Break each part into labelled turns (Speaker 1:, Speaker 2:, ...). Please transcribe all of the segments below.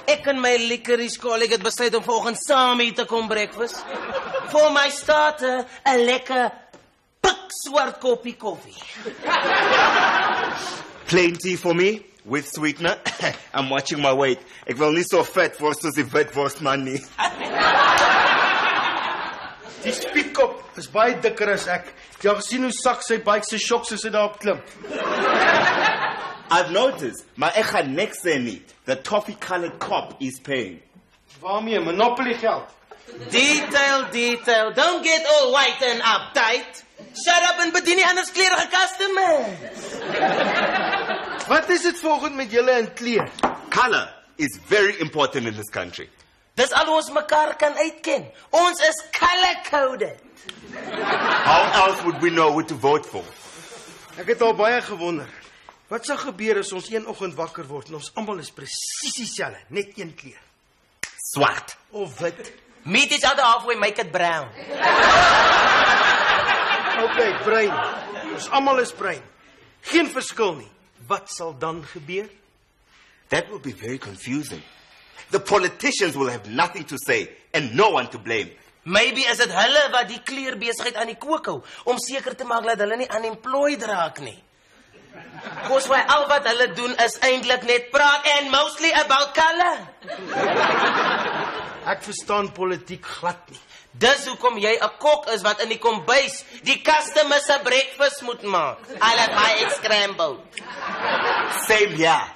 Speaker 1: Ek en my licorice colleague het besluit om vanoggend saam hier te kom breakfast. For my starter, 'n lekker pikswart koppie koffie.
Speaker 2: Plain tea for me, with sweetener. I'm watching my weight. Ek wil nie so vet word soos die witworstman nie.
Speaker 3: Die spietkop is baie dikker as ek. Jy het gesien hoe sak sy bike se shocks as hy daarop klim.
Speaker 2: I've noticed, maar ek gaan niks sê nie. The toffee-colored cop is paying.
Speaker 3: Waarmee? Monopoly geld.
Speaker 1: Detail. Don't get all white and uptight. Shut up en bedien die anders kleurige customers.
Speaker 3: Wat is dit volgens met julle in kleur?
Speaker 2: Color is very important in this country.
Speaker 1: Dis al ons mekaar kan uitken. Ons is color-coded.
Speaker 2: How else would we know who to vote for?
Speaker 3: Ek het al baie gewonder. Wat sou gebeur as ons een oggend wakker word en ons almal is presies dieselfde, net een kleur?
Speaker 2: Swart.
Speaker 3: Of wit.
Speaker 1: Meet each other halfway, make it brown.
Speaker 3: Okay, bruin. Ons almal is bruin. Geen verskil nie. Wat sal dan gebeur?
Speaker 2: That will be very confusing. The politicians will have nothing to say and no one to blame.
Speaker 1: Maybe is dit hulle wat die kleurbesigheid aan die kook hou, om seker te maak dat hulle nie unemployed raak nie. Because al wat hulle doen is eintlik net praat and mostly about color.
Speaker 3: Ek verstaan politiek glad nie.
Speaker 1: Dis hoekom jy 'n kok is wat in die kombuis die customer se breakfast moet maak. I like my eggs scrambled.
Speaker 2: Same here.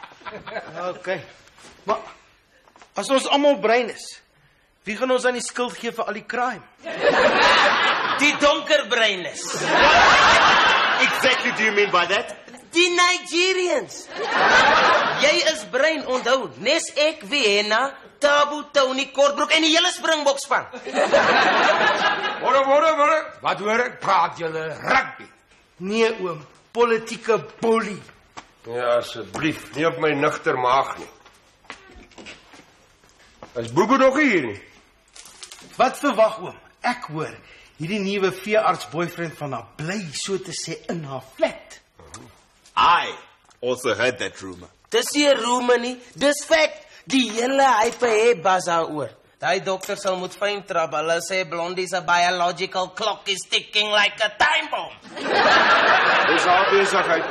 Speaker 3: Okay. Maar as ons almal bruin is, wie gaan ons dan die skuld gee vir al die crime?
Speaker 1: Die donkerbrein is.
Speaker 2: Exactly do you mean by that?
Speaker 1: Die Nigerians. Jy is bruin, onthou. Nes ek, Vienna, Tabu, Tony, Kortbroek en die hele Springbokspan.
Speaker 4: Hoor. Wat hoor ek? Praat julle rugby?
Speaker 3: Nee oom, politieke bully.
Speaker 4: Ja, asseblief, nie op my nugter maag nie. Is Bobo nog hier nie?
Speaker 3: Wat verwag oom? Ek hoor, hierdie nuwe veearts boyfriend van haar bly so te sê in haar flat.
Speaker 2: I also heard that rumor.
Speaker 1: Dis nie 'n rumor nie, dis fact. Die hele hype bas daaroor. Daai dokter sal moet fyn trap. Hulle sê Blondie se biological clock is ticking like a time bomb.
Speaker 4: Dis haar besigheid.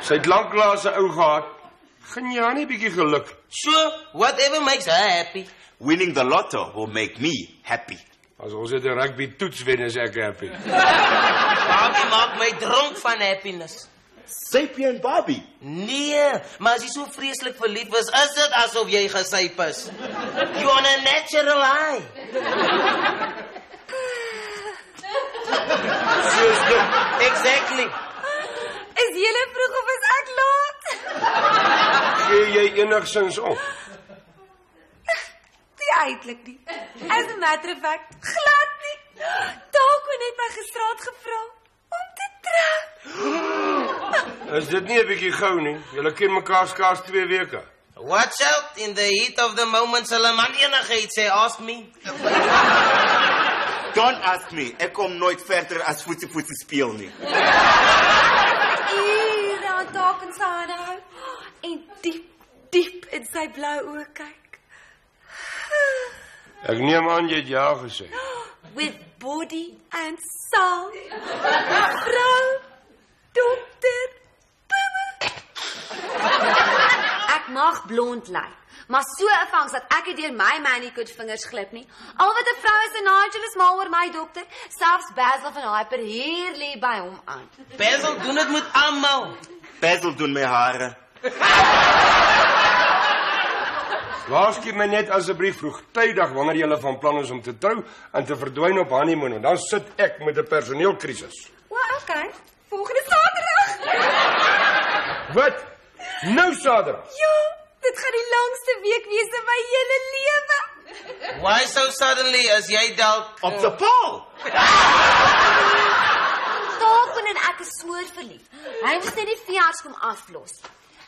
Speaker 4: Sy het lanklaas 'n ou gehad. Gaan jy nie bietjie geluk?
Speaker 1: Sure, whatever makes her happy.
Speaker 2: Winning the lotto will make me happy.
Speaker 4: As ons dit 'n rugby toets wen, is ek happy.
Speaker 1: Barbie maak my dronk van happiness.
Speaker 2: Sapien Barbie.
Speaker 1: Nee, maar as jy so vreeslik verlief is dit asof jy gesyp is. You on a natural high. Exactly.
Speaker 5: Is julle vroeg of is ek laat?
Speaker 4: Gee jy enigsins op?
Speaker 5: Nie eintlik nie. As a matter of fact, glad nie. Taco het my gisterand gevra om te trou.
Speaker 4: Is dit nie 'n bietjie gou nie? Julle ken mekaar skaars 2 weke.
Speaker 1: Watch out, in the heat of the moment sal 'n man enigheid sê, ask me.
Speaker 2: Don't ask me. Ek kom nooit verder as voetsie speel nie.
Speaker 5: Hier aan Taco en sy hande hou. En diep in sy blou oë kyk.
Speaker 4: Ek neem aan jy het ja gesê.
Speaker 5: With body and soul. Vrou, dokter, Bobo. Ek mag blond lyk, maar so afhangs dat ek deur my manicure vingers glip nie. Al wat 'n vrou is, 'n Nigel is mal oor my dokter. Selfs Basil van Hyper hier lê by hom aan.
Speaker 1: Basil doen dit met almal.
Speaker 2: Basil doen my hare.
Speaker 4: Waarsku my net asseblief vroegtydig wanneer jy van plan is om te trou en te verdwyn op honeymoon, want dan sit ek met 'n personeelkrisis.
Speaker 5: Okay. Volgende Saterdag.
Speaker 4: Wat? Nou Saterdag?
Speaker 5: Ja, dit gaan die langste week wees in my hele lewe.
Speaker 1: Why so suddenly as jy dalk
Speaker 3: Op die paal.
Speaker 5: Taken en ek is smoor verlief. Hy moet net die veearts kom aflos.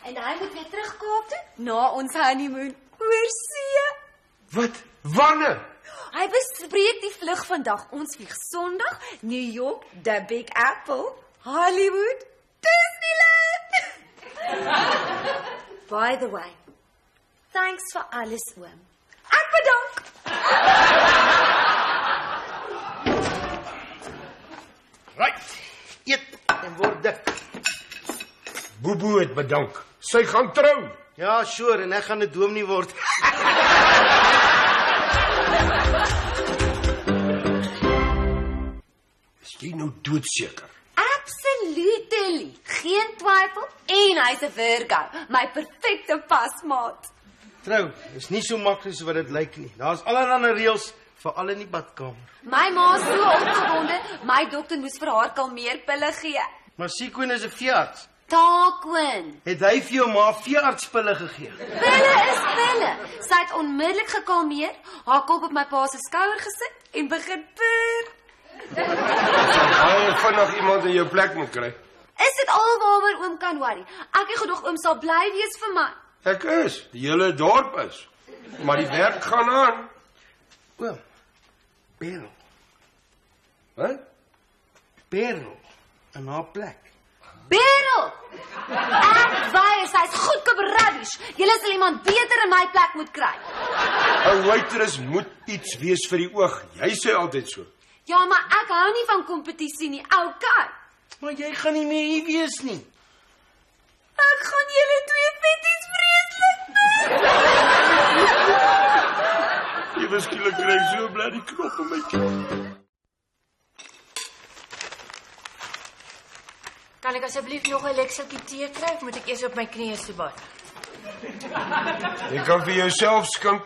Speaker 5: En hy moet weer terug Kaap toe na ons honeymoon oor see.
Speaker 4: Wat? Wanneer?
Speaker 5: Hy bespreek die vlug vandag. Ons vlieg Sondag, New York, the Big Apple, Hollywood, Disneyland. By the way, thanks vir alles, oom. Ek bedank.
Speaker 3: Right. Eet en word dik.
Speaker 4: Boeboe het bedank. Sy gaan trou.
Speaker 3: Ja, sure, en ek gaan 'n dominee word.
Speaker 4: Is jy nou doodseker?
Speaker 5: Absolutely. Geen twyfel. En hy's 'n Virgo. My perfekte pasmaat.
Speaker 3: Trou, is nie so maklik so wat dit lyk nie. Daar's allerlei reëls, veral in die badkamer.
Speaker 5: My ma is so opgewonde, my dokter moes vir haar kalmeerpille gee.
Speaker 3: Maar Sequin is 'n veearts.
Speaker 5: Taquin.
Speaker 3: Het hy vir jou ma veeartspille gegee?
Speaker 5: Pille is pille. Sy het onmiddellik gekalmeer, haar kop op my pa se skouer gesit en begin purr.
Speaker 4: Baie vinnig iemand in jou plek moet kry.
Speaker 5: Is dit alwaaroor oom kan worry? Ek het gedog oom sal bly wees vir my.
Speaker 4: Ek is, die hele dorp is. Maar die werk gaan aan.
Speaker 3: Oom, Beryl,
Speaker 4: Wat?
Speaker 3: Beryl, in haar plek.
Speaker 5: Beryl! Ek weier, sy's goedkoop rubbish. Julle sal iemand beter in my plek moet kry.
Speaker 4: 'n Waitress moet iets wees vir die oog. Jy sê altyd so.
Speaker 5: Ja, maar ek hou nie van kompetisie nie. Okay.
Speaker 3: Maar jy gaan nie meer hier wees nie.
Speaker 5: Ek gaan julle twee petties vreeslik maak.
Speaker 4: Jy beskielik kry so bly die knop op my knie.
Speaker 6: Kan ek asseblief nog 'n lekseltjie tee kry of moet ek eers op my knieë se bad?
Speaker 4: Jy kan vir jouself skink.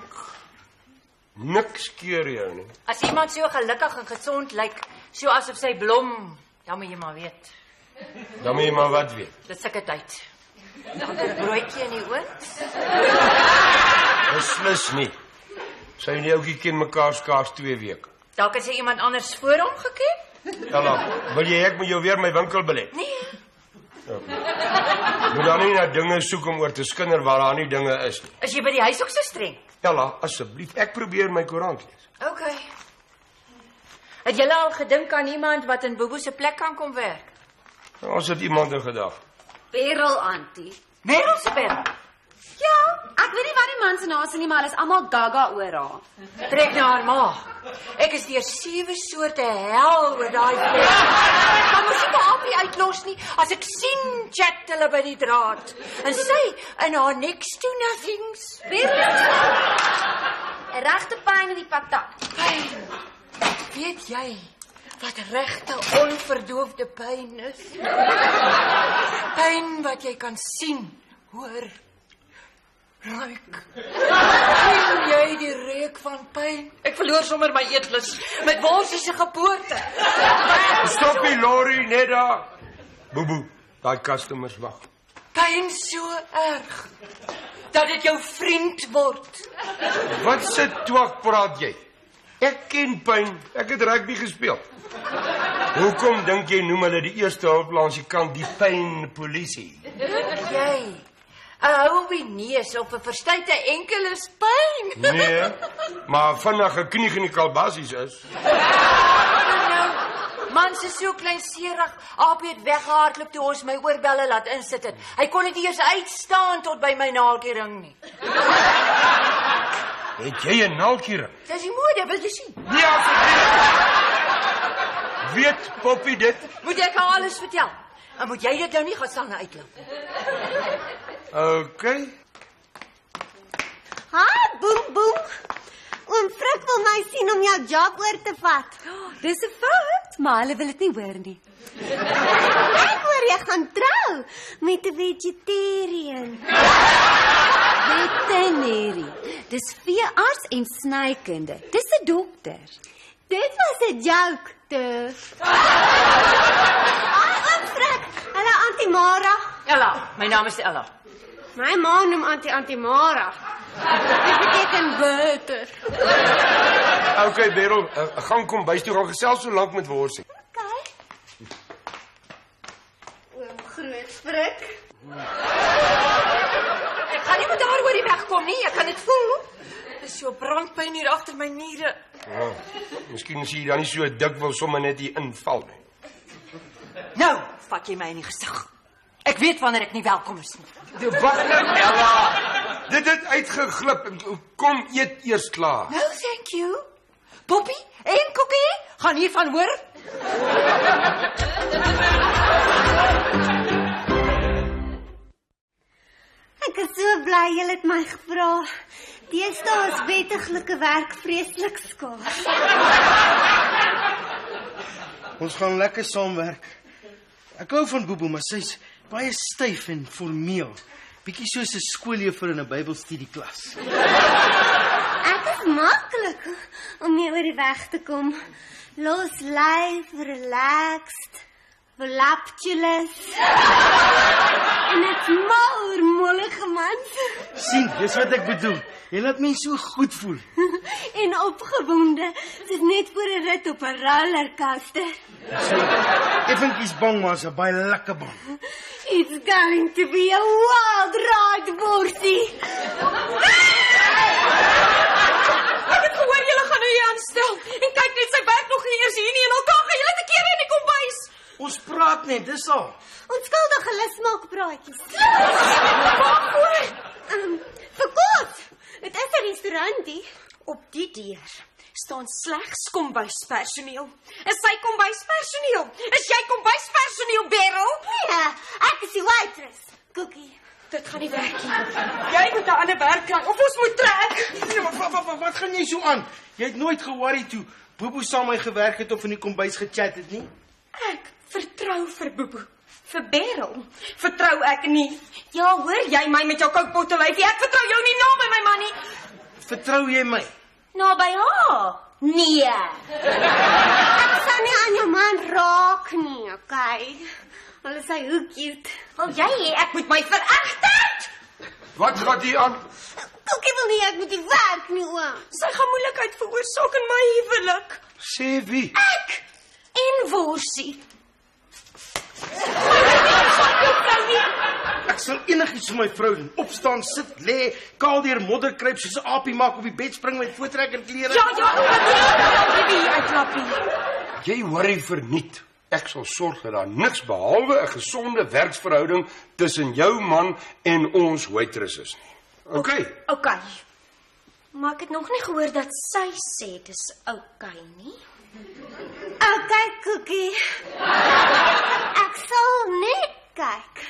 Speaker 4: Niks keer jou nie.
Speaker 6: As iemand so gelukkig en gesond lyk, so asof sy blom, dan moet jy maar weet.
Speaker 4: Dan moet jy maar wat weet.
Speaker 6: Dit sulke tyd. Dan 'n broodjie in die oond.
Speaker 4: Beslis nie. Sy en die ouetjie ken mekaar skaars 2 weke.
Speaker 6: Dalk het sy iemand anders voor hom geken?
Speaker 4: Ella, wil jy ek met jou weer my winkel belê?
Speaker 6: Nee.
Speaker 4: Moet dan nie na dinge soek om oor te skinder waar daar nie dinge is nie.
Speaker 6: Is jy by die huis ook so streng?
Speaker 4: Ella, asseblief, ek probeer my koerant lees.
Speaker 6: Okay. Het julle al gedink aan iemand wat in Bobo se plek kan kom werk?
Speaker 4: Ons het iemand in gedagte.
Speaker 5: Beryl, auntie.
Speaker 6: Meryl se Beryl.
Speaker 5: Ja, ek weet nie wat die man se naam is nie, maar hulle is almal gaga oor haar.
Speaker 6: Trek na haar maag. Ek is deur 7 soorte hel oor daai plek. Maar mos nie maar nie uitlos nie. As ek sien chat hulle by die draad. En sy in haar next to nothings.
Speaker 5: Beryl. 'n Regte pyn in die patat.
Speaker 6: Pyn. Weet jy wat regte onverdoofde pyn is? Pyn wat jy kan sien, hoor, ruik. Ken jy die reuk van pyn? Ek verloor sommer my eetlus met Wolfie se geboorte.
Speaker 4: Stop die lorry net daar. Boeboe, daai customers wag.
Speaker 6: Pyn so erg dat dit jou vriend word.
Speaker 4: Wat se twak praat jy? Ek ken pyn. Ek het rugby gespeel. Hoekom dink jy noem hulle die eerste hulp langs die kant die pynpolisie?
Speaker 6: Jy, 'n hou wie neus op 'n verstuite enkel is pyn.
Speaker 4: Nee, maar vinnig 'n knie in die kalbassies is.
Speaker 6: Mans is so kleinserig. Apie het weggehardloop toe ons my oorbelle laat insit het. Hy kon dit eers uitstaan tot by my naaltjie-ring nie.
Speaker 4: Het jy 'n naaltjie-ring?
Speaker 6: Dis die mode, wil jy sien?
Speaker 4: Ja, weet Poppy dit?
Speaker 6: Moet ek haar alles vertel? En moet jy dit nou nie gaan staan en uitloop?
Speaker 4: Okay.
Speaker 7: Ha, boem boem. Oom Frik wil my sien om jou job oor te vat.
Speaker 5: Dis 'n fout, maar hulle wil dit nie hoor nie.
Speaker 7: Ek hoor jy gaan trou met 'n vegetarian.
Speaker 5: Veterinary. Dis veearts en snykunde. Dis 'n dokter.
Speaker 7: Dit was 'n joke, te. Oom Frik, hallo Auntie Mara.
Speaker 6: Ella, my naam is Ella.
Speaker 7: My ma noem anti-Mara. Dit beteken butter.
Speaker 4: Okay, Beryl, gaan kom bys toe, gaan gesels so lank met Worsie.
Speaker 7: Oom groot sprik.
Speaker 6: Ek gaan nie met haar oor die weg kom nie, ek kan dit voel. Dis so brandpyn hier agter my niere.
Speaker 4: Ja, miskien as jy dan nie so dik wil sommer net hier inval nie.
Speaker 6: Nou, vat jy my in die gesig. Ek weet wanneer ek nie welkom is nie.
Speaker 4: Wat nou, Ella? Dit het uitgeglip. Kom eet eers klaar.
Speaker 6: No, thank you. Poppy en Cookie, gaan hiervan hoor.
Speaker 7: Ek is so bly julle het my gevra. Deesdae is wettiglike werk vreeslik skaars.
Speaker 3: Ons gaan lekker saamwerk. Ek hou van Bobo, maar sy's baie styf en formeel. Bietjie soos 'n skooljuffrou in 'n Bybelstudieklas.
Speaker 7: Ek is maklik om mee oor die weg te kom. Los lyf, relaxed, voluptuous. En het maar mollige mans.
Speaker 3: Sien, dis wat ek bedoel. Jy laat my so goed voel.
Speaker 7: En opgewonde, soos net voor 'n rit op 'n rollercoaster.
Speaker 3: Effentjies bang, maar is 'n baie lekker bang.
Speaker 7: It's going to be a wild ride, Borsie.
Speaker 6: Ek het gehoor julle gaan nou hier aanstel. En kyk net, sy werk nog nie eers hier nie en al kan gaan julle te kere in die kombuis.
Speaker 3: Ons praat net, dis al.
Speaker 7: Onskuldige lusmaakpraatjies.
Speaker 6: Waarvoor?
Speaker 7: Vir kos. Dit is 'n restaurantie.
Speaker 6: Op die deur staan slegs kombuispersoneel. Is sy kombuispersoneel? Is jy kombuispersoneel, Beryl?
Speaker 7: Ja, ek is die waitress. Cookie.
Speaker 6: Dit gaan nie werk nie. Jy moet 'n ander werk kry of ons moet trek.
Speaker 3: Nee, maar wat gaan jy so aan? Jy het nooit ge-worry toe Bobo saam my gewerk het of in die kombuis gechat het nie?
Speaker 6: Ek vertrou vir Bobo. Vir Beryl vertrou ek nie. Ja, hoor jy my met jou koukbottellyfie? Ek vertrou jou nie naby my man nie.
Speaker 3: Vertrou jy my?
Speaker 6: Naby haar? Nee.
Speaker 7: Ek sal nie aan jou man raak nie, okay? Al is hy hoe cute.
Speaker 6: Wil jy hê ek moet my veregter?
Speaker 4: Wat gaan hier aan?
Speaker 7: Cookie wil nie ek moet die werk nie, oom.
Speaker 6: Sy gaan moeilikheid veroorsaak in my huwelik.
Speaker 4: Sê wie?
Speaker 6: Ek en Worsie.
Speaker 3: Ek sal enigiets vir my vrou doen. Opstaan, sit, lê, kaal deur modder kruip soos 'n aapie maak op die bed spring met voortrekker klere.
Speaker 6: Ja, baby, uitklappie.
Speaker 4: Jy worry verniet. Ek sal sorg dat daar niks behalwe 'n gesonde werksverhouding tussen jou man en ons waitress is nie. Okay.
Speaker 6: Okay. Maar ek het nog nie gehoor dat sy sê dis okay nie.
Speaker 7: Okay, Cookie. Ek sal net kyk.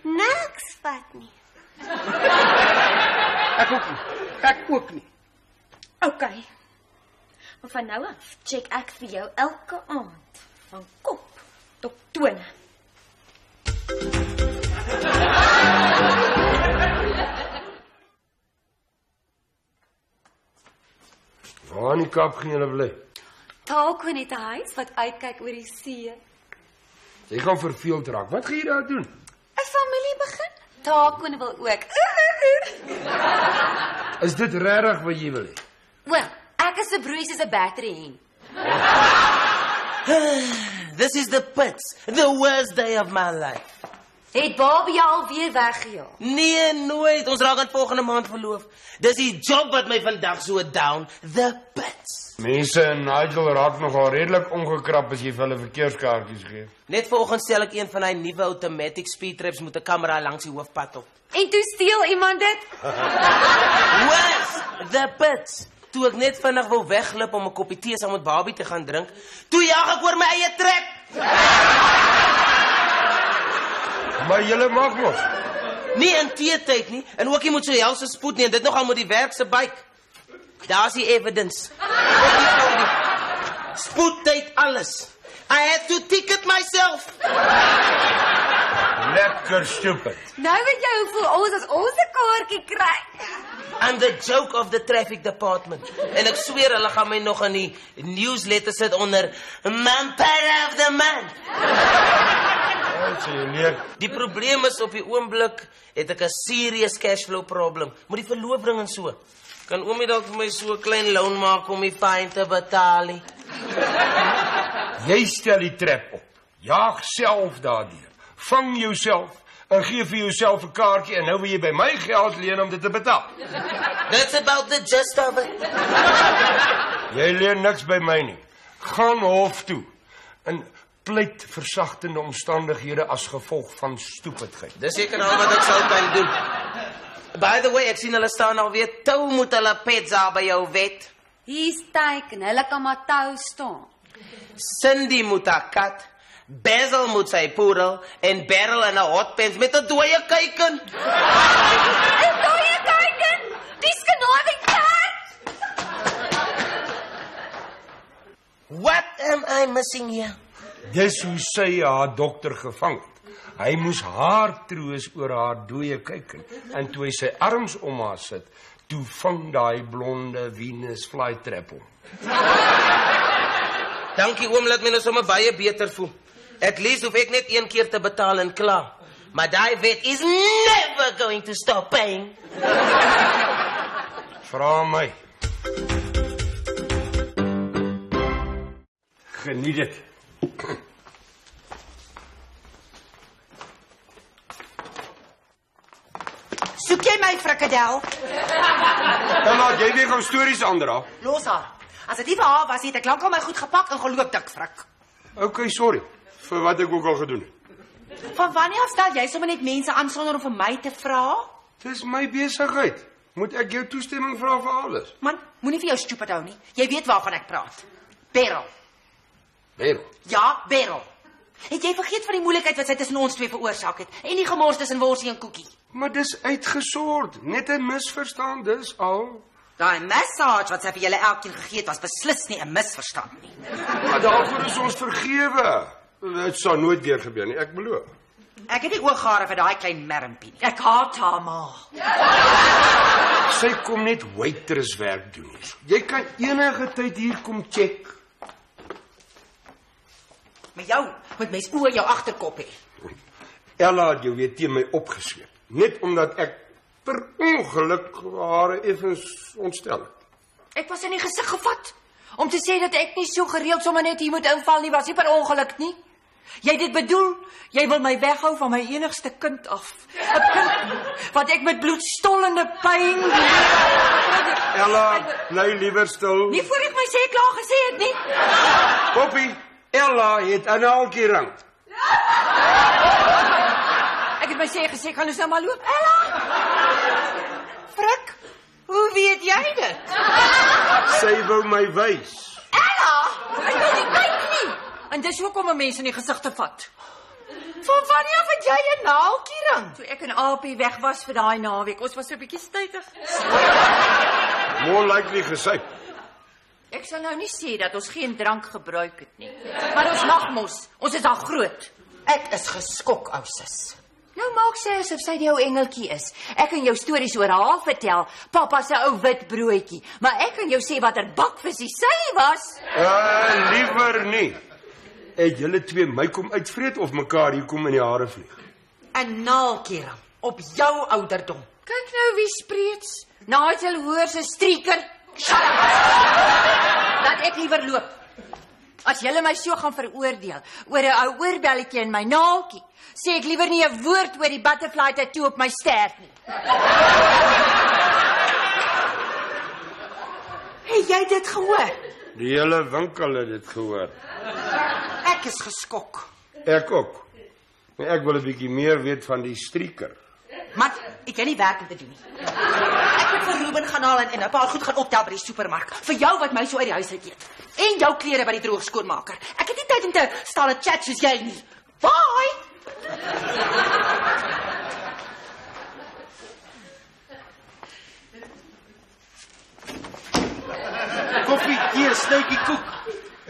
Speaker 7: Niks vat nie.
Speaker 3: Ek ook nie.
Speaker 6: Okay. Maar van nou af check ek vir jou elke aand van kop tot tone.
Speaker 4: Waar in die Kaap gaan julle bly?
Speaker 5: Taco net 'n huis wat uitkyk oor die see.
Speaker 4: Jy gaan verveeld raak. Wat gaan jy daar doen?
Speaker 5: 'n Familie begin. Taco wil ook.
Speaker 4: Is dit regtig wat jy wil hê?
Speaker 5: Wel, ek is 'n broer soos 'n battery hen.
Speaker 1: This is the pits, the worst day of my life.
Speaker 5: Het Bobby al weer weggejaag?
Speaker 1: Nee, nooit. Ons raak aan volgende maand verloof. Dis die job wat my vandag so down, the pits.
Speaker 4: Mense in Nigel raak nogal redelik ongekrap as jy vir hulle verkeerskaartjies gee.
Speaker 1: Net vanoggend stel ek een van hy nuwe automatic speed traps met 'n kamera langs die hoofpad op.
Speaker 5: En toe steel iemand dit?
Speaker 1: Where's the pits? Toe ek net vinnig wou wegglip om 'n koppie tee saam met Barbie te gaan drink, toe jag ek oor my eie trap.
Speaker 4: Maar julle maak mos.
Speaker 1: Nie in teetyd nie, en ook jy moet so helse spoed nie, en dit nogal met die werk se bike. Daar's die evidence. Spoedtyd alles. I had to ticket myself.
Speaker 4: Lekker stupid.
Speaker 5: Nou weet jy hoe voel ons as ons 'n kaartjie kry.
Speaker 1: I'm the joke of the traffic department. En ek sweer hulle gaan my nog in die newsletter sit onder Mampara of the Month. Die probleem is op die oomblik het ek 'n serious cashflow problem. Met die verloofring en so. Kan oomie dalk vir my so 'n klein loan maak om die fine te betaal?
Speaker 4: Jy stel die trap op. Jaag self daardeur. Vang jouself en gee vir jouself 'n kaartjie en nou wil jy by my geld leen om dit te betaal.
Speaker 1: That's about the gist of it.
Speaker 4: Jy leen niks by my nie. Gaan hof toe. En pleit versagtende omstandighede as gevolg van stupidheid.
Speaker 1: Dis seker al wat ek sal kan doen. By the way, ek sien hulle staan alweer tou moet hulle pizza by jou wet.
Speaker 5: Hier's teken, hulle kan maar tou staan.
Speaker 1: Cindy moet haar kat, Basil moet sy poedel en Beryl in 'n hotpants met 'n dooie kuiken.
Speaker 5: 'n dooie kuiken? Dis genade kat.
Speaker 1: What am I missing here?
Speaker 4: Dis hoe sy haar dokter gevang het. Hy moes haar troos oor haar dooie kuiken. En toe hy sy arms om haar sit, toe vang daai blonde Venus flytrap hom.
Speaker 1: Dankie oom, laat my nou sommer baie beter voel. At least hoef ek net een keer te betaal en klaar. Maar daai wet is never going to stop paying.
Speaker 4: Vra my. Geniet dit.
Speaker 6: Soek jy my frikadel?
Speaker 4: Dan laat jy weer gou stories aandra.
Speaker 6: Los haar. As dit nie vir haar was, het ek lankal my goed gepak en geloop dik frik.
Speaker 4: Okay, sorry vir wat ek ook al gedoen het.
Speaker 6: Van wanneer af stel jy sommer net mense aan sonder om vir my te vra?
Speaker 4: Dis my besigheid. Moet ek jou toestemming vra vir alles?
Speaker 6: Man, moenie vir jou stupid hou nie. Jy weet waarvan ek praat. Beryl.
Speaker 4: Beryl.
Speaker 6: Ja, Beryl. Het jy vergeet van die moeilikheid wat sy tussen ons twee veroorsaak het en die gemors tussen worsie en koekie?
Speaker 4: Maar dis uitgesort, net 'n misverstand, dis al.
Speaker 6: Daai massage wat sy vir julle elkeen gegee het, was beslis nie 'n misverstand nie.
Speaker 4: Maar daarvoor is ons vergewe. Dit sal nooit weer gebeur nie, ek beloof.
Speaker 6: Ek het nie ooggare vir daai klein mermpie nie. Ek haat haar ma.
Speaker 4: Sy kom net waitress werk doen. Jy kan enige tyd hier kom check.
Speaker 6: Maar jou moet mens oor jou agterkop hê.
Speaker 4: Ella het jou weer teen my opgesweep. Net omdat ek per ongeluk haar effens ontstel het.
Speaker 6: Ek was in die gesig gevat. Om te sê dat ek nie so gereeld sommer net hier moet inval nie, was nie per ongeluk nie. Jy het dit bedoel, jy wil my weghou van my enigste kind af. 'n Kind wat ek met bloedstollende pyn...
Speaker 4: Ella, bly liewer stil.
Speaker 6: Nie voor ek my sê klaar gesê het nie.
Speaker 4: Poppy, Ella het 'n naaltjie-ring.
Speaker 6: Ek het my sê gesê, kan ons nou maar loop. Ella! Frik, hoe weet jy dit?
Speaker 4: Sy wou my wys.
Speaker 6: Ella! Ek wil nie kyk nie. En dis hoekom 'n mens in die gesig te vat. Van wanneer af het jy 'n naaltjie-ring? Toe ek en Alpie weg was vir daai naweek. Ons was so 'n bietjie stytig.
Speaker 4: More likely gesê.
Speaker 6: Ek sal nou nie sê dat ons geen drank gebruik het nie. Maar ons mag mos. Ons is al groot. Ek is geskok, ou sis. Nou maak sy asof sy die ou engeltjie is. Ek kan jou stories oor haar vertel. Pappa se ou wit broodjie. Maar ek kan jou sê watter bakvisie sy was.
Speaker 4: Liewer nie. Het julle twee my kom uitvreet of mekaar hier kom in die hare vlieg?
Speaker 6: 'n Naaltjie-ring op jou ouderdom. Kyk nou wie spreeks. Nigel hoor se strieker. Dat ek liewer loop. As julle my so gaan veroordeel oor 'n ou oorbelletjie in my naaltjie, sê ek liewer nie 'n woord oor die butterfly tattoo op my stert nie. Het jy dit gehoor?
Speaker 4: Die hele winkel het dit gehoor.
Speaker 6: Ek is geskok.
Speaker 4: Ek ook. Maar ek wil 'n bietjie meer weet van die strieker.
Speaker 6: Maar ek het nie werk om te doen nie. Ek moet vir Ruben gaan haal en 'n paar goed gaan optel by die supermark. Vir jou wat my so uit die huis uit eet. En jou klere by die droogskoonmaker. Ek het nie tyd om te staan en chat soos jy nie. Bye!
Speaker 3: Koffie, tee, snytjie koek.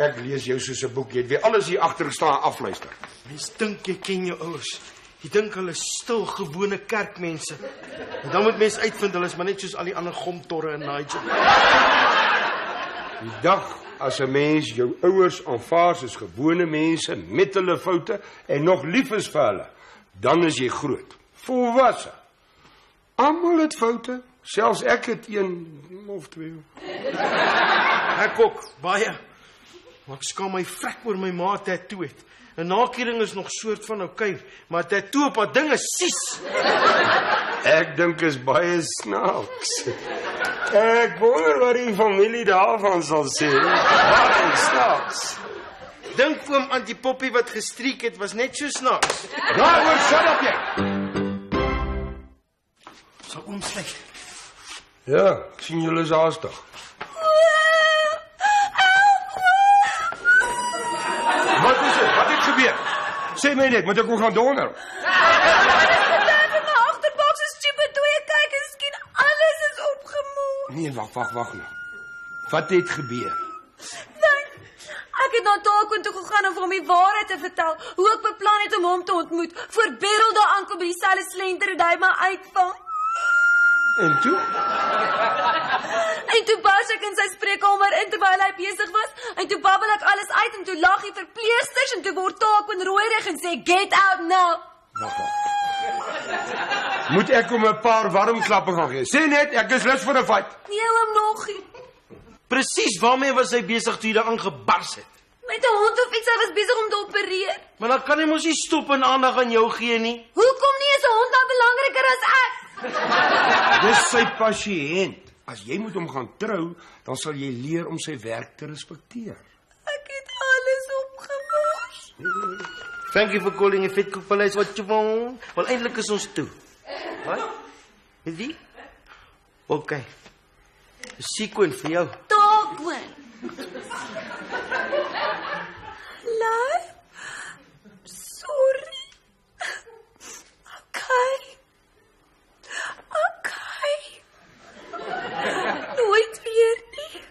Speaker 4: Ek lees jou soos 'n boek. Jy het weer alles hier agter staan afluister.
Speaker 3: Mens dink jy ken jou ouers. Die dink hulle is stil gewone kerkmense. En dan moet mense uitvind hulle is maar net soos al die ander gomtorre in Nigel.
Speaker 4: Die dag as 'n mens jou ouers aanvaar soos gewone mense met hulle foute en nog lief is vir hulle, dan is jy groot, volwasse. Almal het foute, selfs ek het een of twee.
Speaker 3: Ek ook, baie. Maar ek skaam my vrek oor my ma tattoo het. 'n Nakering is nog soort van oukei, maar tattoo op haar ding is sies.
Speaker 4: Ek dink is baie snaaks. Ek wonder wat die familie daarvan sal sê. Baie snaaks.
Speaker 3: Dink oom Antipoppie wat gestriek het, was net so snaaks.
Speaker 4: Daaroor shut up jy.
Speaker 3: Sal oom sluit.
Speaker 4: Ja, ek sien julle is haastig. Wat is dit? Wat het gebeur? Sê my net, moet ek ook gaan donder? Nee, wag nou. Wat het gebeur?
Speaker 5: Ek het na Taakwoon toe gegaan om vir hom die waarheid te vertel, hoe ek beplan het om hom te ontmoet, voor Beryl daar aankom by dieselfde slenter en hy my uitvang.
Speaker 4: En toe?
Speaker 5: En toe bars ek in sy spreekkamer in terwyl hy besig was, en toe babbel ek alles uit, en toe lag die verpleegsters, en toe word Taakwoon rooierig en sê, get out now.
Speaker 4: Wag. Moet ek om 'n paar warm klappe gaan gee? Sê net, ek is lus vir 'n fight.
Speaker 5: Nee, oom nog nie.
Speaker 3: Presies, waarmee was hy besig toe hy daar aangebars het?
Speaker 5: Met 'n hond of iets, hy was besig om te opereer.
Speaker 3: Maar dan kan hy mos nie stop en aandag aan jou gee nie.
Speaker 5: Hoekom nie, is 'n hond nou belangriker as ek?
Speaker 4: Dis sy pasiënt. As jy moet hom gaan trou, dan sal jy leer om sy werk te respekteer.
Speaker 5: Ek het alles opgemors.
Speaker 3: Thank you for calling a fit cook palace what you want. Wel, eintlik is ons toe. Wat? Met wie? OK. Sequin vir jou.
Speaker 5: Taakwoon. Love? Sorry. Okay. Nooit weer nie.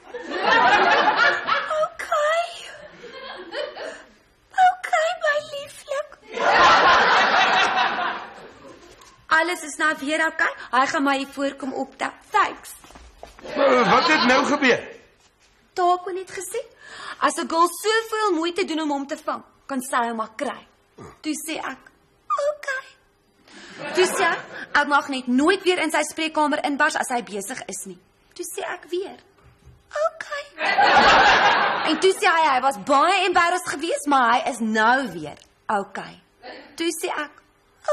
Speaker 5: Okay, my lieflik. Alles is nou weer okay. Hy gaan my hier voorkom optel. Thanks.
Speaker 4: Wat het nou gebeur?
Speaker 5: Taakwoon het gesê, as 'n girl soveel moeite doen om hom te vang, kan sy hom maar kry. Toe sê ek, okay. Toe sê ek mag net nooit weer in sy spreekkamer inbars as hy besig is nie. Toe sê ek weer, okay. En toe sê hy was baie embarrassed geweest, maar hy is nou weer, okay. Toe sê ek,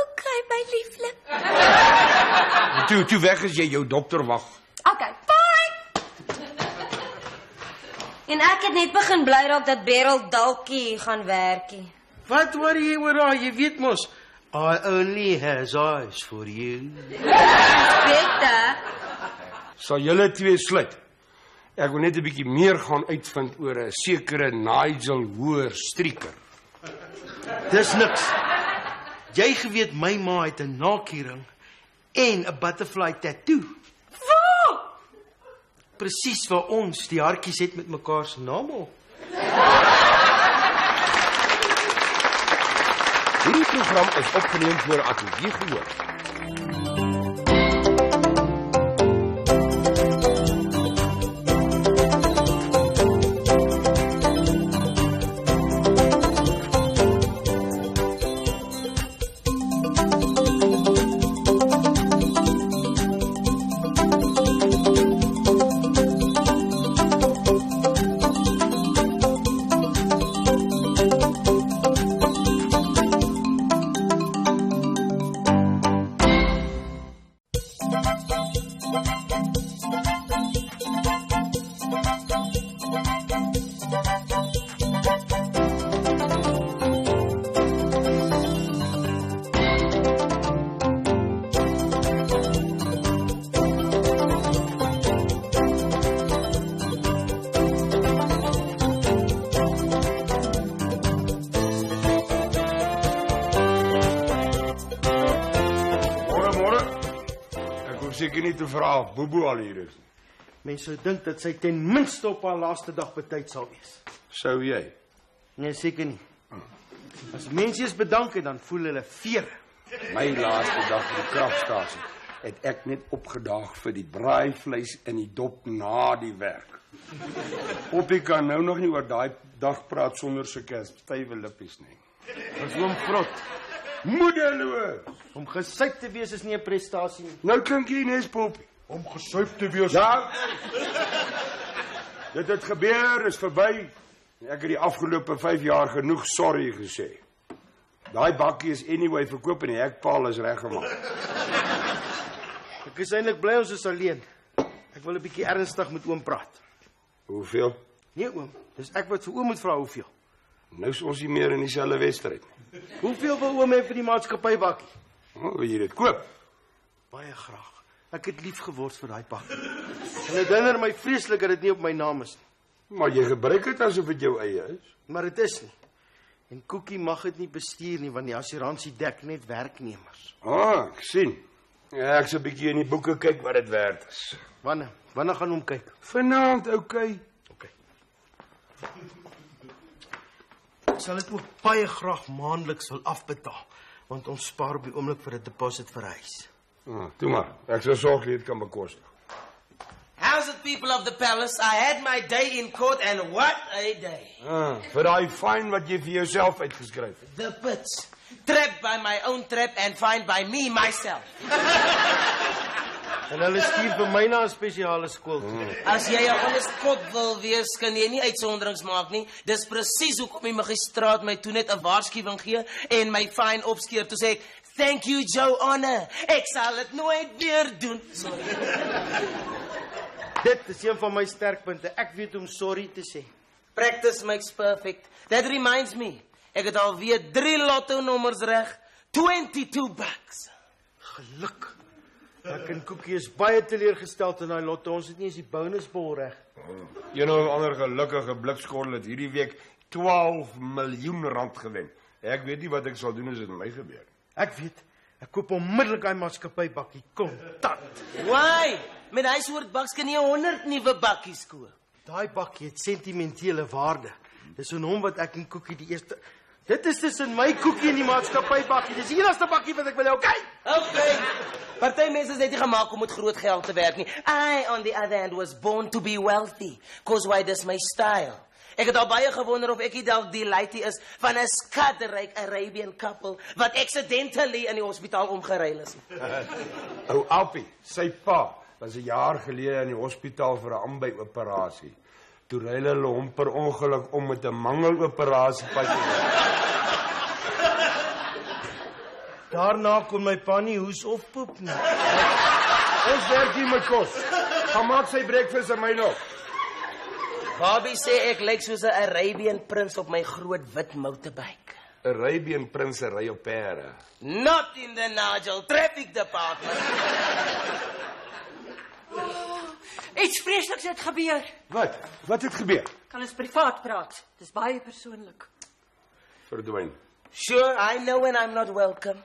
Speaker 5: okay, my lieflik.
Speaker 4: Toe weg as jy jou dokter wag.
Speaker 5: Okay, bye!
Speaker 8: En ek het net begin bly raak dat Beryl dalk hier gaan werkie.
Speaker 3: Wat worry jy oor haar? Jy weet mos, I only has eyes for you.
Speaker 8: Beter.
Speaker 4: Sal julle twee sluit? Ek wil net 'n bietjie meer gaan uitvind oor 'n sekere Nigel Hoër strieker.
Speaker 3: Dis niks. Jy geweet my ma het 'n nakering en 'n butterfly tattoo.
Speaker 5: Waar?
Speaker 3: Presies waar ons die hartjies het met mekaar se name op.
Speaker 4: Hierdie program is opgeneem deur Ateljee Gehoor. Seker nie te vra of Bobo al hier is.
Speaker 3: Mense dink dat sy ten minste op haar laaste dag betyd sal wees.
Speaker 4: Sou jy?
Speaker 3: Nee, seker nie. As mense eens bedank het, dan voel hulle vere.
Speaker 4: My laaste dag by die kragstasie het ek net opgedaag vir die braaivleis en die dop na die werk. Poppie kan nou nog nie oor daai dag praat sonder sy stywe lippies nie.
Speaker 3: Ons oom Grot.
Speaker 4: Moedeloos.
Speaker 3: Om gesuip te wees is nie 'n prestasie nie.
Speaker 4: Nou klink jy nes Poppie.
Speaker 9: Om gesuip te wees.
Speaker 4: Ja. Dit het gebeur, is verby. Ek het die afgelope 5 jaar genoeg sorry gesê. Daai bakkie is anyway verkoop en die hekpaal is reggemaak.
Speaker 3: Ek is eintlik bly ons is alleen. Ek wil 'n bietjie ernstig met oom praat.
Speaker 4: Hoeveel?
Speaker 3: Nee oom, dis ek wat vir oom moet vra hoeveel.
Speaker 4: Nou is ons nie meer in dieselfde wedstryd nie.
Speaker 3: Hoeveel wil oom hê vir die maatskappybakkie?
Speaker 4: Wil jy dit koop?
Speaker 3: Baie graag. Ek het lief geword vir daai bakkie. En dit hinder my vreeslik dat dit nie op my naam is nie.
Speaker 4: Maar jy gebruik dit asof dit jou eie is.
Speaker 3: Maar dit is nie. En Koekie mag dit nie bestuur nie want die assuransie dek net werknemers.
Speaker 4: Ek sien. Ja, ek sal 'n bietjie in die boeke kyk wat dit werd is.
Speaker 3: Wanneer gaan hom kyk?
Speaker 4: Vanaand, okay.
Speaker 3: Ek sal dit ook baie graag maandeliks wil afbetaal want ons spaar op die oomblik vir 'n deposit vir 'n huis.
Speaker 4: Toe maar. Ek sal sorg jy dit kan bekostig.
Speaker 1: How's it, people of the palace? I had my day in court, and what a day.
Speaker 4: Vir daai fyn wat jy vir jouself uitgeskryf het.
Speaker 1: The pits. Trapped by my own trap and fined by me, myself.
Speaker 3: En hulle stuur vir my na 'n spesiale skool toe.
Speaker 1: As jy 'n honest kop wil wees, kan jy nie uitsonderings maak nie. Dis presies hoekom die magistraat my toe net 'n waarskuwing gee en my fine opskeer toe sê ek, "Thank you, Joe Honor. Ek sal dit nooit weer doen." Sorry.
Speaker 3: Dit is een van my sterkpunte. Ek weet om sorry te sê.
Speaker 1: Practice makes perfect. That reminds me. Ek het alweer 3 lotto nommers reg. $22.
Speaker 3: Geluk. Ek en Koekie is baie teleurgesteld in daai lotto. Ons het nie eens die bonusbol reg.
Speaker 4: Een of ander gelukkige blikskottel het hierdie week 12 miljoen rand gewen. Ek weet nie wat ek sal doen as dit met my gebeur.
Speaker 3: Ek weet. Ek koop onmiddellik daai maatskappybakkie. Kontant.
Speaker 1: Why? Met hy soort baks kan jy 100 nuwe bakkies koop.
Speaker 3: Daai bakkie het sentimentele waarde. Dis in hom wat ek en Koekie die eerste... Dit is tussen my Koekie en die maatskappybakkie. Dis die enigste bakkie wat ek wil hê, okay?
Speaker 1: Okay. Party mense is net nie gemaak om met groot geld te werk nie. I, on the other hand, was born to be wealthy. Cause why, dis my style. Ek het al baie gewonder of ek nie dalk die lady is van 'n skatryk Arabian couple wat accidentally in die hospitaal omgeruil is.
Speaker 4: Ou Alpie, sy pa was 'n jaar gelede in die hospitaal vir 'n ambyoperasie. Toe ruil hulle hom per ongeluk om met 'n mangeloperasie patjie.
Speaker 3: Daarna kon my pa nie hoes of poep nie.
Speaker 4: Ons werk hier met kos. Gaan maak sy breakfast en my nog.
Speaker 1: Bobby sê ek lyk soos 'n Arabian prins op my groot wit motorbike.
Speaker 4: Arabian prinse ry op perde.
Speaker 1: Not in the Nigel Traffic Department.
Speaker 6: Iets vreesliks het gebeur.
Speaker 4: Wat? Wat het gebeur?
Speaker 6: Kan ons privaat praat? Dis baie persoonlik.
Speaker 4: Verdwyn.
Speaker 1: Sure, I know when I'm not welcome.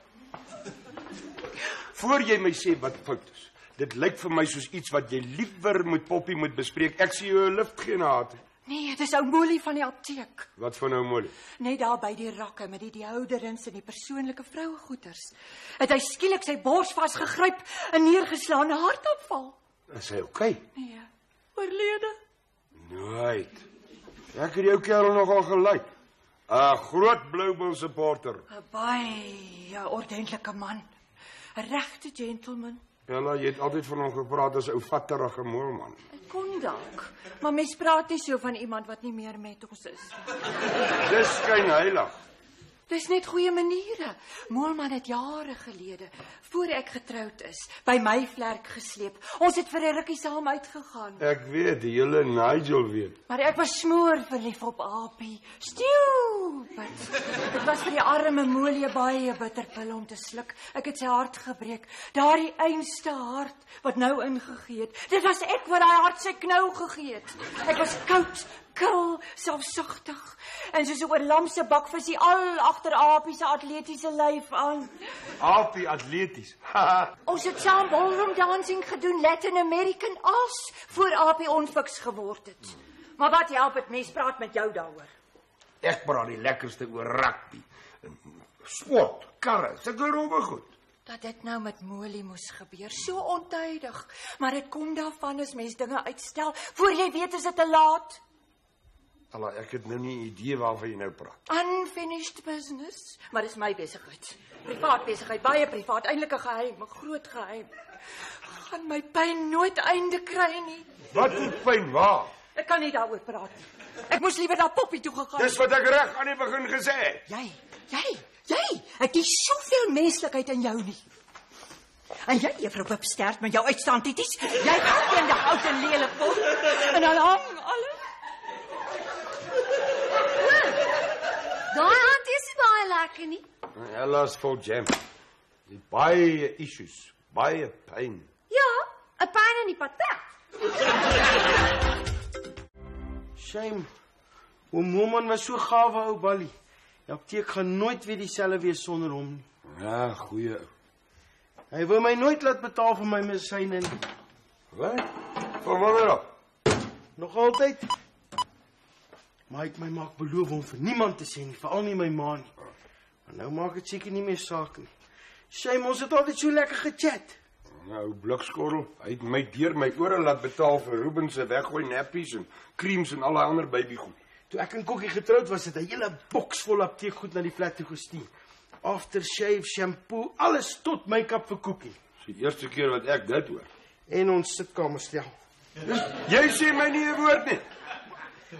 Speaker 4: Voor jy my sê wat fout is. Dit lyk vir my soos iets wat jy liewer met Poppie moet bespreek. Ek sien jou 'n lift geen haat.
Speaker 6: Nee, dis ou Molly van die apteek.
Speaker 4: Wat van nou Molly?
Speaker 6: Net daar by die rakke met die deodorants en die persoonlike vrouegoeders. Het hy skielik sy bors vasgegryp en neergeslaan 'n hartaanval.
Speaker 4: Is hy okay?
Speaker 6: Nee, oorlede.
Speaker 4: Nooit. Ek het jou kerel nogal gelike. 'n Groot Blue Bull supporter.
Speaker 6: 'n Baie ordentlike man. 'n Regte gentleman.
Speaker 4: Ella, jy het altyd van hom gepraat as 'n ou vatterige moelman.
Speaker 6: Ek kon dalk, maar mens praat nie so van iemand wat nie meer met ons is.
Speaker 4: Dis skyn heilig.
Speaker 6: Dis net goeie maniere. Moelman het jare gelede, voor ek getroud is, by my vlerk gesleep. Ons het vir 'n rukkie saam uitgegaan.
Speaker 4: Ek weet, die hele Nigel weet.
Speaker 6: Maar ek was smoor verlief op Apie. Stupid. Dit was vir die arme Molie baie bitterpil om te sluk. Ek het sy hart gebreek. Daardie einste hart wat nou ingegee het. Dit was ek wat daai hart sy knou gegee het. Ek was koud, kil, selfsugtig. En soos 'n oorlamse bakvisie al agter Apie se atletiese lyf aan.
Speaker 4: Apie atleties.
Speaker 6: Ons het saam ballroom dancing gedoen, Latin American as, voor Apie onfiks geword het. Maar wat help het, mens praat met jou daaroor.
Speaker 4: Ek praat die lekkerste oor rugby. Sport, karre, sulke robbe goed.
Speaker 6: Dat dit nou met Molly moes gebeur, so ontydig. Maar dit kom daarvan as mens dinge uitstel, voor jy weet is dit te laat.
Speaker 4: Alla, ek het nou nie 'n idee waarvan jy nou praat.
Speaker 6: Unfinished business, maar dis my besigheid. Privaat besigheid, baie privaat, eintlik 'n geheim, 'n groot geheim. Gaan my pyn nooit einde kry nie.
Speaker 4: Wat doet pyn waar?
Speaker 6: Ek kan nie daaroor praat nie. Ek moes liewer na Poppy toe gegaan het.
Speaker 4: Dis wat ek reg aan die begin gesê het.
Speaker 6: Jy, ek het soveel menslikheid in jou nie. En jy, juffrou Pipstert, met jou uitstaantities, jy gaan eendag oud en lelik word. En dan hang alles.
Speaker 5: Daai aand is nie baie lekker nie.
Speaker 4: Ella's vol jam. Die baie issues, baie pyn.
Speaker 5: Ja, 'n pyn in die patat.
Speaker 3: Shame. Oom Moman was so gawe ou Ballie. Die apteek gaan nooit weer dieselfde wees sonder hom nie.
Speaker 4: Ja, goeie ou.
Speaker 3: Hy wou my nooit laat betaal vir my medisyne nie.
Speaker 4: Wat? Van wanneer af?
Speaker 3: Nog altyd. Maar hy het my maak beloof om vir niemand te sê nie, veral nie my ma nie. Maar nou maak dit seker nie meer saak nie. Shame, ons het altyd so lekker gechat.
Speaker 4: Nou, blikskorrel, hy het my deur my ore laat betaal vir Ruben se weggooi nappies en creams en alle ander babygoed.
Speaker 3: Toe ek en Kokkie getroud was, het hy 'n hele boks vol apteekgoed na die flat toe gestuur. Aftershave, shampoo, alles tot make-up vir Kokkie.
Speaker 4: Dis die eerste keer wat ek dit hoor.
Speaker 3: En ons sitkamerstel.
Speaker 4: Jy sê my nie 'n woord nie.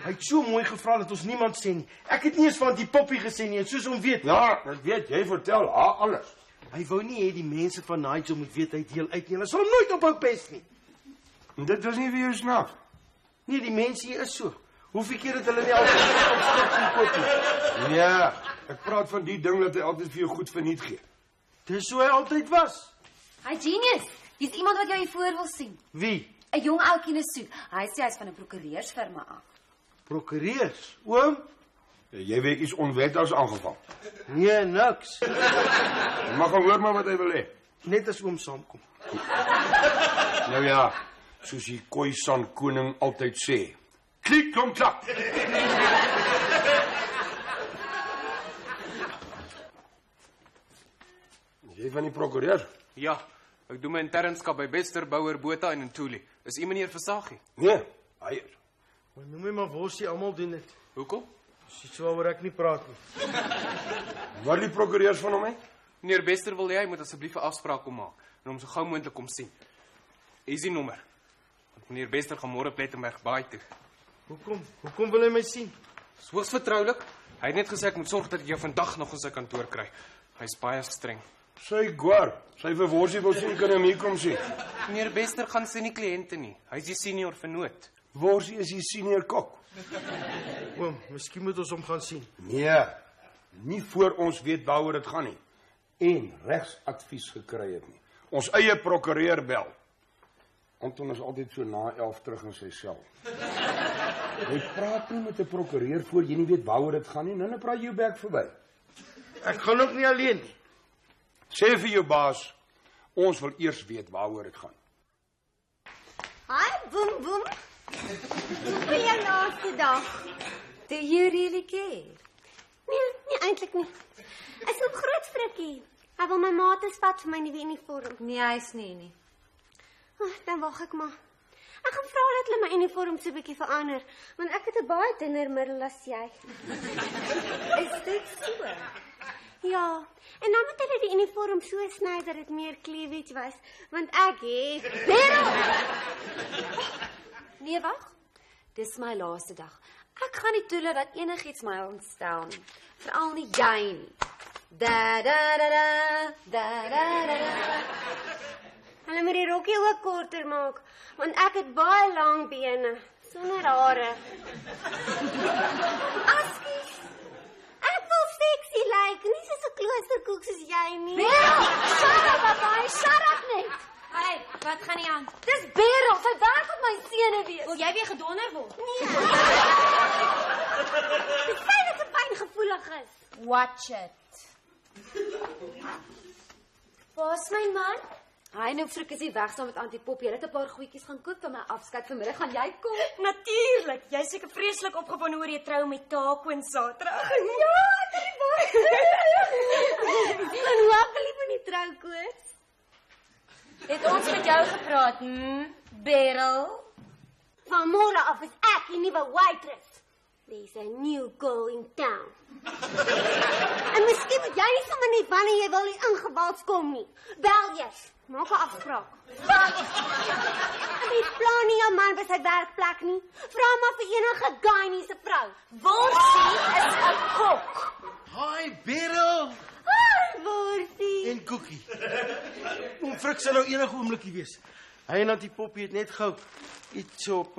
Speaker 3: Hy het so mooi gevra dat ons niemand sê nie. Ek het nie eens van die Poppy gesê nie, en soos hom weet.
Speaker 4: Ja, ek weet, jy vertel haar alles.
Speaker 3: Hy wou nie hê die mense van Nigel moet weet hy deel uit nie. Hulle sal hom nooit ophou pes nie.
Speaker 4: En dit was nie vir jou snaaks.
Speaker 3: Nee, die mense hier is so. Hoeveel keer het hulle nie al opstuk koop nie?
Speaker 4: Ja, ek praat van die ding dat hy altyd vir jou goed verniet gee.
Speaker 3: Dis so hy altyd was.
Speaker 5: Hy genius. Hier's iemand wat jou hier voor wil sien.
Speaker 3: Wie?
Speaker 5: 'n Jong ouetjie in 'n soet. Hy sê hy's van 'n prokureursfirma af.
Speaker 3: Prokureurs? Oom?
Speaker 4: Jy weet iets onwettigs aangevang.
Speaker 3: Nee, niks.
Speaker 4: Jy mag hoor maar wat hy wil hê.
Speaker 3: Net as oom saamkom.
Speaker 4: Nou ja, soos die Khoisan koning altyd sê. Klik, klom, klap. Jy van die prokureur?
Speaker 9: Ja, ek doen my internskap by Bester Bouwer Botha en in Tuli. Is u meneer Versaghi?
Speaker 4: Nee, hy is.
Speaker 3: Maar noem my maar Wossie, almal doen dit.
Speaker 9: Hoekom?
Speaker 3: Dis iets waaroor ek nie praat nie.
Speaker 4: Wat die prokureurs van hom hê?
Speaker 9: Meneer Bester wil hy moet asseblief 'n afspraak kom maak en hom so gou moontlik kom sien. Hier is die nommer. Want meneer Bester gaan môre Plettenberg Baai toe.
Speaker 3: Hoekom wil hy my sien?
Speaker 9: Dis hoogs vertroulik. Hy het net gesê ek moet sorg dat ek jou vandag nog in sy kantoor kry. Hy's baie streng.
Speaker 4: Sy gwaar. Sy vir Wossie wil sien kan hom hier kom sien.
Speaker 9: Meneer Bester gaan sien nie kliënte nie. Hy's die senior vernoot.
Speaker 4: Wossie is die senior kok.
Speaker 3: Oom, miskien moet ons hom gaan sien.
Speaker 4: Nee, nie voor ons weet waaroor dit gaan nie. En regsadvies gekry het nie. Ons eie prokureur bel. Anton is altyd so na 11 terug in sy sel. Jy praat nie met 'n prokureur voor jy nie weet waaroor dit gaan nie. Nou praat jy jou bek verby.
Speaker 3: Ek gaan ook nie alleen nie.
Speaker 4: Sê vir jou baas, ons wil eers weet waaroor dit gaan.
Speaker 7: Hi, boem boem. Hoe jou laaste dag?
Speaker 5: Do you really care?
Speaker 7: Nee, eintlik nie. Ek is op groot frikkie. Hy wil my maat spat vir my nuwe uniform.
Speaker 5: Nee, hy's nie.
Speaker 7: Dan wag ek maar. Ek gaan vra dat hulle my uniform so 'n bietjie verander, want ek het 'n baie dunner middel as jy.
Speaker 5: Is dit so?
Speaker 7: Ja, en dan moet hulle die uniform so sny dat dit meer cleavage was, want ek het
Speaker 5: Nee, wag. Dis my laaste dag. Ek gaan nie toelaat dat enigiets my ontstel nie. Veral nie jy nie. Da da da da da da da.
Speaker 7: Hulle moet die rokkie ook korter maak, want ek het baie lang bene, sonder hare. Askies, ek wil sexy lyk, nie soos 'n kloosterkoek soos jy nie.
Speaker 5: Shut up, papa, shut up net. Hey, wat gaan nie aan? Dis Beryl, sy werk op my sene wees. Wil jy weer gedonder word?
Speaker 7: Nee. Dis fyn dat sy pyngevoelig is.
Speaker 5: Watch it. Waar's my man? Hy nou Frik is weg saam met Auntie Poppy. Hulle het 'n paar goedjies gaan koop vir my afskeid vanmiddag. Gaan jy kom?
Speaker 8: Natuurlik. Jy's seker vreeslik opgewonde oor jy trou met Taco en Saterdag.
Speaker 7: Ja, ek het baie. En hoe appel jy van die troukoers?
Speaker 8: Het ons met jou gepraat, Beryl?
Speaker 7: Van môre af is ek die nuwe waitress. There's a new girl in town. En miskien moet jy nie sommer net wanneer jy wil hier ingebaals kom nie. Bel eers. Maak 'n afspraak. Wat? Jy plan nie jou man by sy werkplek nie. Vra maar vir enige guy nie se vrou.
Speaker 8: Worsie is 'n kok.
Speaker 3: Hi, Beryl.
Speaker 7: Hi, Worsie.
Speaker 3: En Koekie. Oom Frik sal nou enige oomblikie wees. Hy en Auntie Poppy het net gou iets op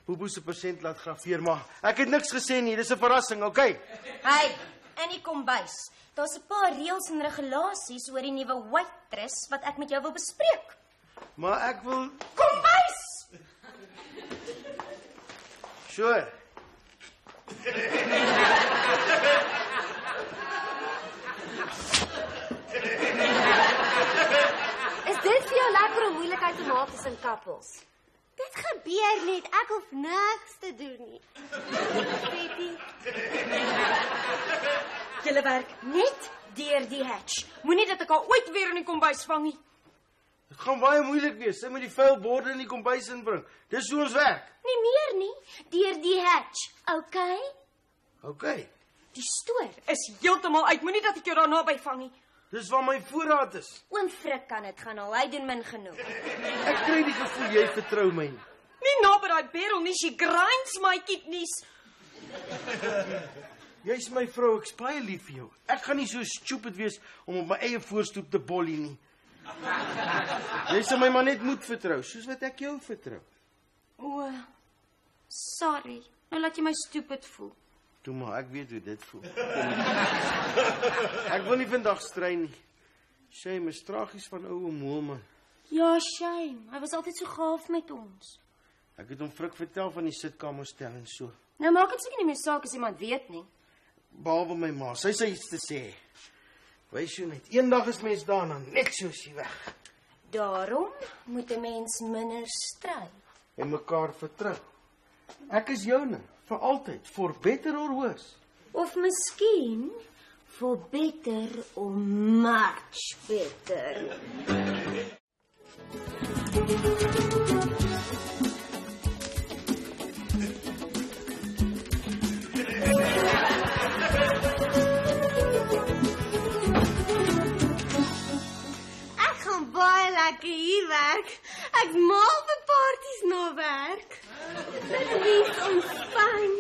Speaker 3: Bobo se persent laat graveer, maar ek het niks gesê nie. Dis 'n verrassing, okay?
Speaker 8: Hey, in die kombuis. Daar's 'n paar reëls en regulasies oor die nuwe waitress wat ek met jou wil bespreek.
Speaker 3: Maar ek wil
Speaker 8: Kombuis!
Speaker 3: Sure.
Speaker 5: Is dit vir jou lekker om moeilikheid te maak tussen couples?
Speaker 7: Dit gebeur net. Ek hoef niks te doen nie. Betty.
Speaker 8: Julle werk net deur die hatch. Moenie dat ek haar ooit weer in die kombuis vang nie.
Speaker 3: Dit gaan baie moeilik wees. Sy moet die vuil borde in die kombuis inbring. Dis hoe ons werk.
Speaker 7: Nie meer nie. Deur die hatch. Okay?
Speaker 3: Okay.
Speaker 8: Die stoor is heeltemal uit. Moenie dat ek jou daar naby vang nie.
Speaker 3: Dis waar my voorraad is.
Speaker 8: Oom Frik kan dit gaan al. Hy doen min genoeg.
Speaker 3: Ek kry die gevoel jy vertrou my nie.
Speaker 8: Nie naby daai Beryl nie, she grinds my kidneys.
Speaker 3: Jy's my vrou, ek's baie lief vir jou. Ek gaan nie so stupid wees om op my eie voorstoep te bollie nie. Jy sal my maar net moet vertrou, soos wat ek jou vertrou.
Speaker 8: O, sorry. Nou laat jy my stupid voel.
Speaker 3: Toe maar, ek weet hoe dit voel. Ek wil nie vandag strei nie. Shame is tragies van ou Moelman.
Speaker 8: Ja, Shame. Hy was altyd so gaaf met ons.
Speaker 3: Ek het hom Frik vertel van die sitkamerstel en so.
Speaker 8: Nou maak dit seker nie meer saak as iemand weet nie.
Speaker 3: Behalwe my ma, sy sê iets te sê. Wys jy net, eendag is mens daar dan net soos jy weg.
Speaker 8: Daarom moet 'n mens minder stry.
Speaker 3: En mekaar vertrou. Ek is joune, vir altyd, for better or worse.
Speaker 8: Of miskien for better or much better.
Speaker 7: Ek gaan baie lekker hier werk. Ek mal vir parties na werk. Dit is ontspan.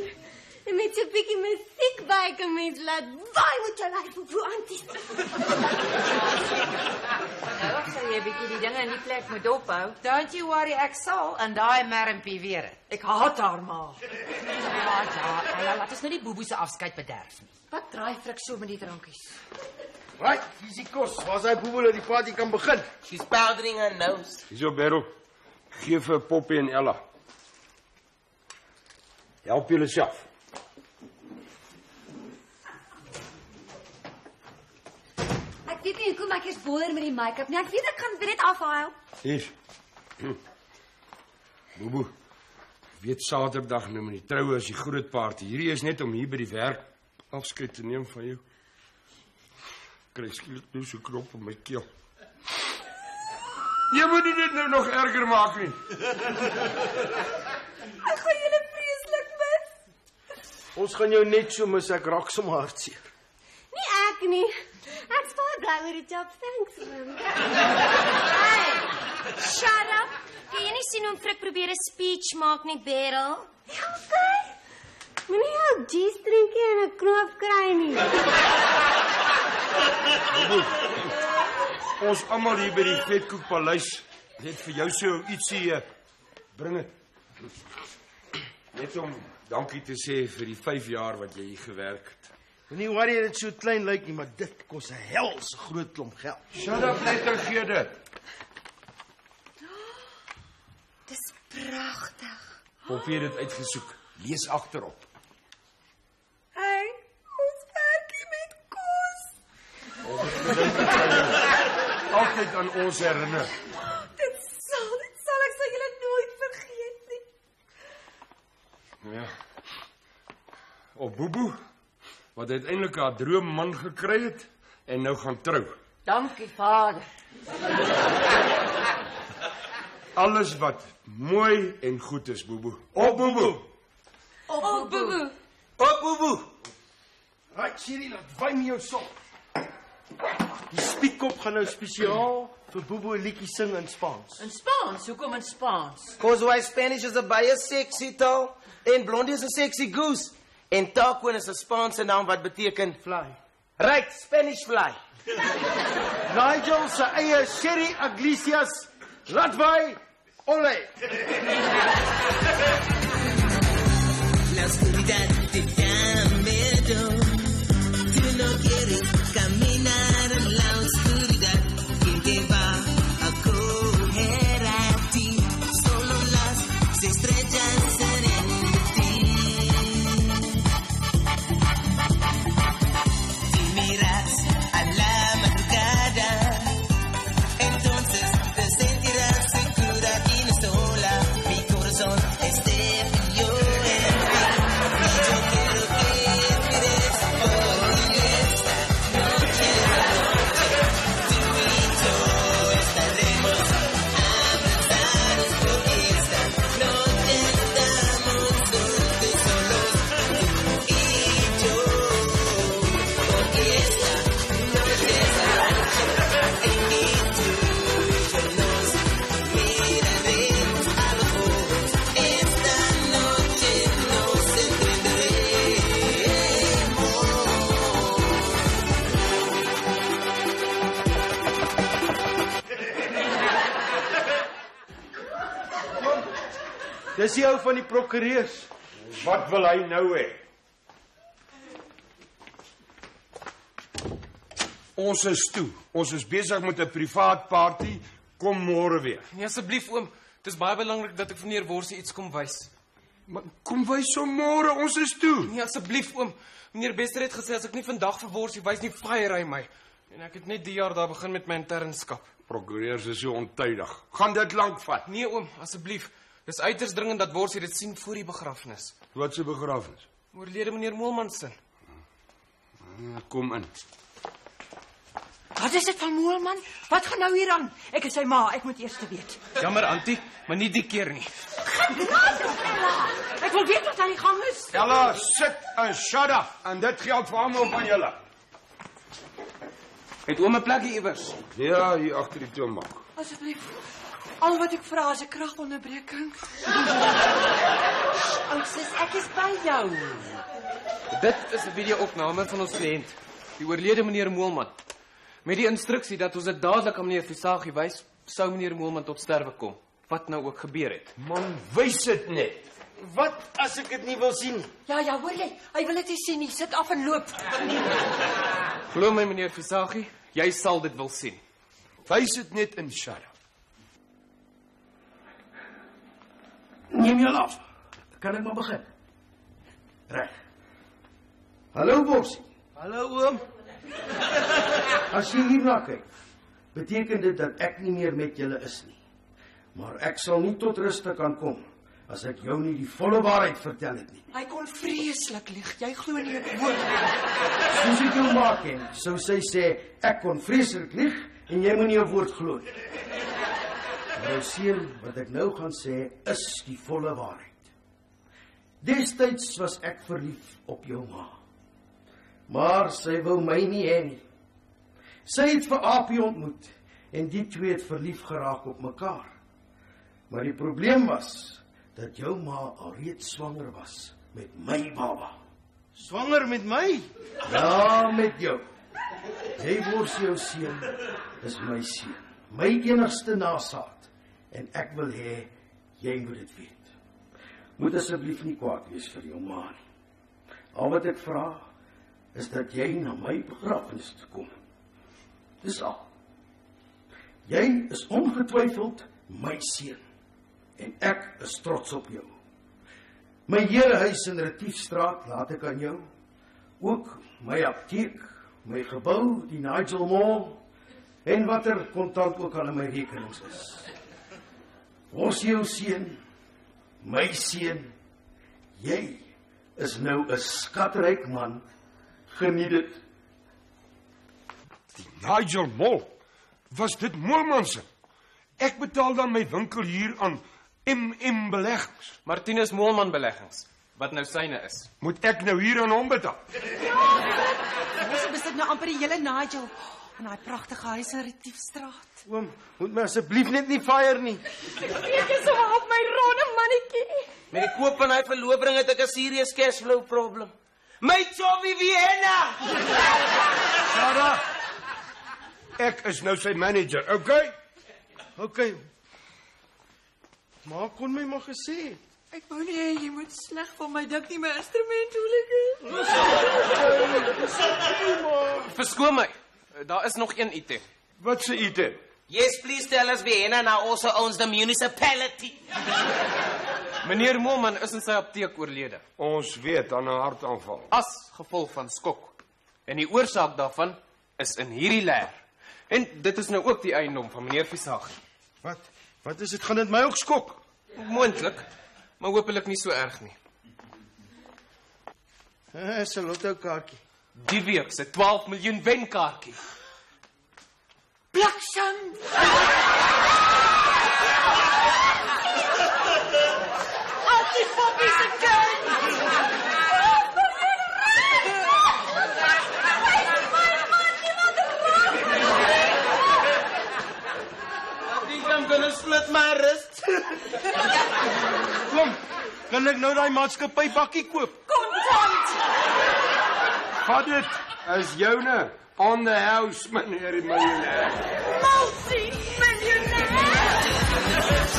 Speaker 7: En met so 'n bietjie musiek by kan mens laat waai met jou lyf op jou anties.
Speaker 6: Nou, ek sal jy 'n bietjie die dinge in die plek moet ophou. Don't you worry, ek sal en daai mermpie weer. Ek haat haar ma. Ja, laat ons nou die Bobo se afskeid bederf nie. Wat draai Frik so met die drankies?
Speaker 3: Right, hier is die kos. Waar's hy Bobo dat die party kan begin?
Speaker 1: She's powdering her nose.
Speaker 4: Hierso Beryl. Gee vir Poppy en Ella. Help julle self.
Speaker 5: Ek weet nie hoekom ek eers boer met die make-up nie. Ek weet ek gaan dit net afhaal.
Speaker 4: Hier. Bobo. Weet Saterdag nou met die troue is die groot party. Hierdie is net om hier by die werk afskeid te neem van jou. Kry skielik nou so knop op my keel. Jy moet dit nou nog erger maak nie.
Speaker 5: Ek gaan julle vreeslik mis.
Speaker 3: Ons gaan jou net so mis, ek raak sommer hartseer.
Speaker 7: Nie ek nie. Ek's baie bly oor die job, thanks man.
Speaker 8: Hey, shut up. Kan jy nie sien hoe Frik probeer 'n speech maak nie, Beryl?
Speaker 7: Ja, okay. Moenie jou G-stringkie en 'n knoop kry nie.
Speaker 4: Ons almal hier by die Vetkoekpaleis het vir jou so ietsie bring dit. Net om dankie te sê vir die 5 jaar wat jy hier gewerk het.
Speaker 3: Moenie worry dit so klein lyk nie, maar dit kos 'n helse groot klomp geld.
Speaker 4: Shut up, net en gee dit.
Speaker 5: Dis pragtig.
Speaker 4: Poppy het dit uitgesoek. Lees agterop.
Speaker 5: Hey, ons werk hier met kos.
Speaker 4: altyd aan ons herinner.
Speaker 5: Dit sal ek sal julle nooit vergeet nie.
Speaker 4: Ja. Op Bobo, wat uiteindelik haar droomman gekry het en nou gaan trou.
Speaker 6: Dankie, vader.
Speaker 4: Alles wat mooi en goed is, Bobo. Op Bobo.
Speaker 5: Op Bobo.
Speaker 3: Op Bobo. Right, Siri, laat wyn jou sop. Die spietkop gaan nou spesiaal vir Bobo 'n liedjie sing in Spaans.
Speaker 6: In Spaans? Hoekom in Spaans?
Speaker 1: Cause why Spanish is a baie sexy taal en Blondie is 'n sexy goose en Taquin is 'n Spaanse naam wat beteken
Speaker 3: Fly.
Speaker 1: right, Spanish fly.
Speaker 3: Nigel se eie Sherry Iglesias, laat wy, ole.
Speaker 10: La oscuridad te da miedo. Tú no quieres caminar en la oscuridad. ¿Quién te va a coger a ti? Solo las estrellas serán de ti. Si miras a la madrugada, entonces te sentirás segura y no sola. Mi corazón esté yo en ti. Y yo quiero que mires hoy esta noche, tú y yo estaremos abrazados porque esta noche estamos juntos solos, tú y yo, porque esta noche es la noche en que tú y yo nos miraremos a los ojos. Esta noche nos entenderemos.
Speaker 3: Dis die ou van die prokureurs.
Speaker 4: Wat wil hy nou hê? Ons is toe. Ons is besig met 'n privaat party. Kom môre weer.
Speaker 9: Nee, asseblief oom, dit is baie belangrik dat ek vir meneer Worsie iets kom wys.
Speaker 4: Maar kom wys hom môre, ons is toe.
Speaker 9: Nee, asseblief oom. Meneer Bester het gesê as ek nie vandag vir Worsie wys nie, fire hy my. En ek het net die jaar daar begin met my internskap.
Speaker 4: Prokureurs is so ontydig. Gaan dit lank vat.
Speaker 9: Nee oom, asseblief. Dis uiters dringend dat Worsie dit sien voor die begrafnis.
Speaker 4: Wat se begrafnis?
Speaker 9: Oorlede meneer Moelman se.
Speaker 4: Kom in.
Speaker 6: Wat is dit van Moelman? Wat gaan nou hier aan? Ek is sy ma, ek moet eers weet.
Speaker 9: Jammer, Antie, maar nie die keer nie.
Speaker 6: Ek wil weet wat aan die gang is.
Speaker 4: Ella, sit en shut up. En dit geld vir almal van julle.
Speaker 9: Het oom 'n plekkie iewers?
Speaker 4: Ja, hier agter die toonbank.
Speaker 6: Asseblief. Al wat ek vra is 'n kragonderbreking. Oudsis, ek is by jou.
Speaker 9: Dit is 'n video-opname van ons kliënt, die oorlede meneer Moelman. Met die instruksie dat ons dit dadelik aan meneer Visagie wys, sou meneer Moelman tot sterwe kom. Wat nou ook gebeur het.
Speaker 4: Man, wys dit net.
Speaker 3: Wat as ek dit nie wil sien nie?
Speaker 6: Ja, hoor jy? Hy wil dit nie sien nie. Sit af en loop.
Speaker 9: Glo my meneer Visagie, jy sal dit wil sien.
Speaker 4: Wys dit net in shut up.
Speaker 3: Neem jou af. Kan ek maar begin? Reg. Hallo Worsie. Hallo oom. As jy hierna kyk, beteken dit dat ek nie meer met julle is nie. Maar ek sal nie tot ruste kan kom as ek jou nie die volle waarheid vertel het nie.
Speaker 6: Hy kon vreeslik lieg. Jy glo nie 'n woord.
Speaker 3: Soos ek jou maak ken, sou sy sê ek kon vreeslik lieg en jy moet nie 'n woord glo nie. Nou seun, wat ek nou gaan sê is die volle waarheid. Destyds was ek verlief op jou ma. Maar sy wou my nie hê nie. Sy het vir Apie ontmoet en die twee het verlief geraak op mekaar. Maar die probleem was dat jou ma alreeds swanger was met my baba. Swanger met my? Ja, met jou. Jy word jou seun, is my seun, my enigste nasaad. En ek wil hê jy moet dit weet. Moet asseblief nie kwaad wees vir jou ma nie. Al wat ek vra is dat jy na my begrafnis toe kom. Dis al. Jy is ongetwyfeld my seun en ek is trots op jou. My herehuis in Retiefstraat laat ek aan jou. Ook my apteek, my gebou, die Nigel Mall en watter kontant ook al in my rekenings is. Ons jou seun, my seun, jy is nou 'n skatryk man. Geniet dit.
Speaker 4: Die Nigel Mol, was dit Moelman se? Ek betaal dan my winkel hier aan MM Beleggings.
Speaker 9: Martinus Moelman Beleggings, wat nou syne is.
Speaker 4: Moet ek nou hier aan hom betaal?
Speaker 11: Ons besit nou amper die hele Nigel in daai pragtige huis in Retiefstraat.
Speaker 3: Oom, moet my asseblief net nie fire nie.
Speaker 11: Ek is so op my ronde mannetjie.
Speaker 1: Met die koop van hy verlovering het ek 'n serious cashflow problem. My Tommy Vienna!
Speaker 4: Sarah, ek is nou sy manager, okay?
Speaker 3: Okay. Maar kon my maar gesê.
Speaker 11: Ek wou nie hê jy moet sleg van my dink nie, my instrument hoelike.
Speaker 9: Verskoon my, daar is nog een item.
Speaker 4: Wat se item?
Speaker 1: Yes, please tell us Vienna now also owns the municipality.
Speaker 9: Meneer Moelman is in sy apteek oorlede.
Speaker 4: Ons weet aan 'n hartaanval.
Speaker 9: As gevolg van skok. En die oorsaak daarvan is in hierdie leer. En dit is nou ook die eiendom van meneer Visagie.
Speaker 3: Wat is dit? Gaan dit my ook skok?
Speaker 9: Moontlik, maar hopelik nie so erg nie.
Speaker 3: Is 'n lotto kaartjie.
Speaker 9: Die week se 12 miljoen wenkaartjie.
Speaker 11: Bliksem! Altie Foppie se kind!
Speaker 1: I think I'm gonna split my wrist.
Speaker 3: Kom, kan ek nou daai maatskappy bakkie koop?
Speaker 11: Kontant!
Speaker 4: Vat dit, is joune. On the house, meneer die miljonair.
Speaker 11: Multi-miljonair!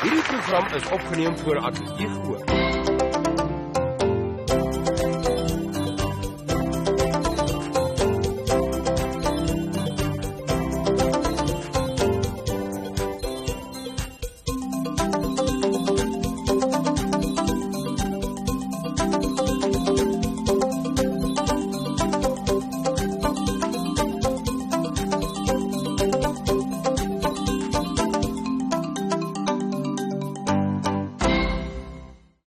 Speaker 4: Hierdie program is opgeneem voor Ateljee Gehoor.